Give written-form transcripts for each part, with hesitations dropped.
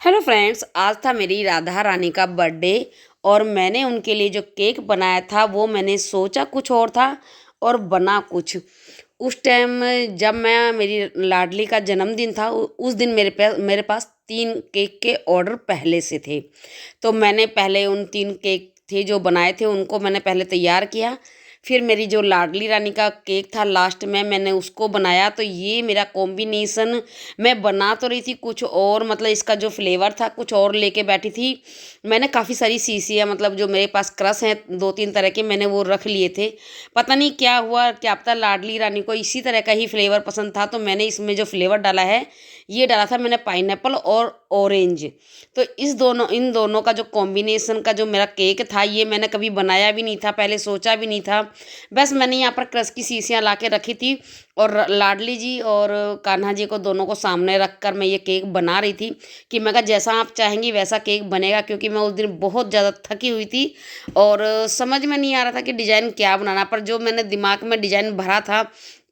Hello friends, आज था मेरी राधा रानी का बर्थडे और मैंने उनके लिए जो केक बनाया था वो मैंने सोचा कुछ और था और बना कुछ। उस टाइम जब मैं मेरी लाडली का जन्मदिन था उस दिन मेरे पास 3 केक के ऑर्डर पहले से थे। तो मैंने पहले उन 3 केक थे जो बनाए थे उनको मैंने पहले तैयार किया। फिर मेरी जो लाडली रानी का केक था लास्ट में मैंने उसको बनाया। तो ये मेरा कॉम्बिनेशन मैं बना तो रही थी कुछ और, मतलब इसका जो फ्लेवर था कुछ और लेके बैठी थी। मैंने काफ़ी सारी शीशियाँ, मतलब जो मेरे पास क्रश हैं 2-3 तरह के, मैंने वो रख लिए थे। पता नहीं क्या हुआ, क्या पता लाडली रानी को इसी तरह का ही फ्लेवर पसंद था, तो मैंने इसमें जो फ्लेवर डाला है ये डाला था मैंने पाइनएप्पल और ऑरेंज। तो इन दोनों का जो कॉम्बिनेशन का जो मेरा केक था ये मैंने कभी बनाया भी नहीं था, पहले सोचा भी नहीं था। बस मैंने यहाँ पर क्रश की शीशियाँ ला के रखी थी और लाडली जी और कान्हा जी को दोनों को सामने रख कर मैं ये केक बना रही थी कि मैं कहा जैसा आप चाहेंगी वैसा केक बनेगा, क्योंकि मैं उस दिन बहुत ज़्यादा थकी हुई थी और समझ में नहीं आ रहा था कि डिज़ाइन क्या बनाना। पर जो मैंने दिमाग में डिज़ाइन भरा था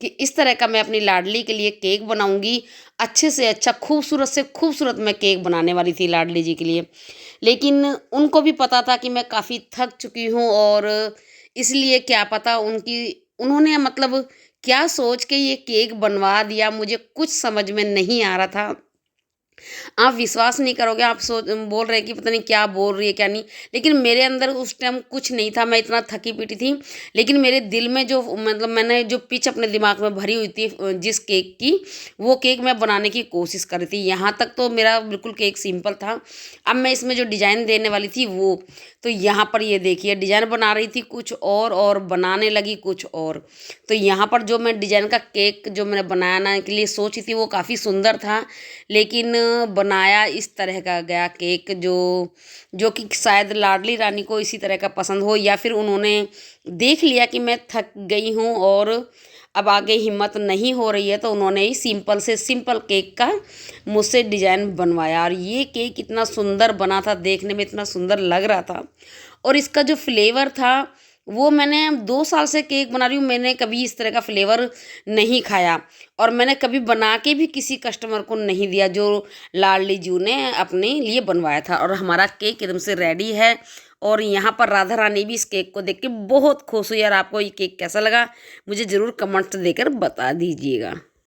कि इस तरह का मैं अपनी लाडली के लिए केक बनाऊंगी, अच्छे से अच्छा खूबसूरत से खूबसूरत मैं केक बनाने वाली थी लाडली जी के लिए। लेकिन उनको भी पता था कि मैं काफ़ी थक चुकी हूँ और इसलिए क्या पता उन्होंने मतलब क्या सोच के ये केक बनवा दिया, मुझे कुछ समझ में नहीं आ रहा था। आप विश्वास नहीं करोगे, आप बोल रहे हैं कि पता नहीं क्या बोल रही है क्या नहीं। लेकिन मेरे अंदर उस टाइम कुछ नहीं था, मैं इतना थकी पीटी थी। लेकिन मेरे दिल में जो मतलब मैंने जो पिच अपने दिमाग में भरी हुई थी जिस केक की, वो केक मैं बनाने की कोशिश कर रही थी। यहाँ तक तो मेरा बिल्कुल केक सिंपल था। अब मैं इसमें जो डिज़ाइन देने वाली थी वो, तो यहाँ पर ये देखिए डिज़ाइन बना रही थी कुछ और बनाने लगी कुछ और। तो यहाँ पर जो मैं डिज़ाइन का केक जो मैंने बनाने के लिए सोची थी वो काफ़ी सुंदर था, लेकिन बनाया इस तरह का गया केक जो कि शायद लाडली रानी को इसी तरह का पसंद हो, या फिर उन्होंने देख लिया कि मैं थक गई हूँ और अब आगे हिम्मत नहीं हो रही है, तो उन्होंने ही सिंपल से सिंपल केक का मुझसे डिज़ाइन बनवाया। और ये केक इतना सुंदर बना था, देखने में इतना सुंदर लग रहा था। और इसका जो फ्लेवर था वो, मैंने 2 साल से केक बना रही हूँ, मैंने कभी इस तरह का फ्लेवर नहीं खाया और मैंने कभी बना के भी किसी कस्टमर को नहीं दिया जो लाडली जू ने अपने लिए बनवाया था। और हमारा केक एकदम से रेडी है और यहाँ पर राधा रानी भी इस केक को देख के बहुत खुश हुई। और आपको ये केक कैसा लगा मुझे ज़रूर कमेंट देकर बता दीजिएगा।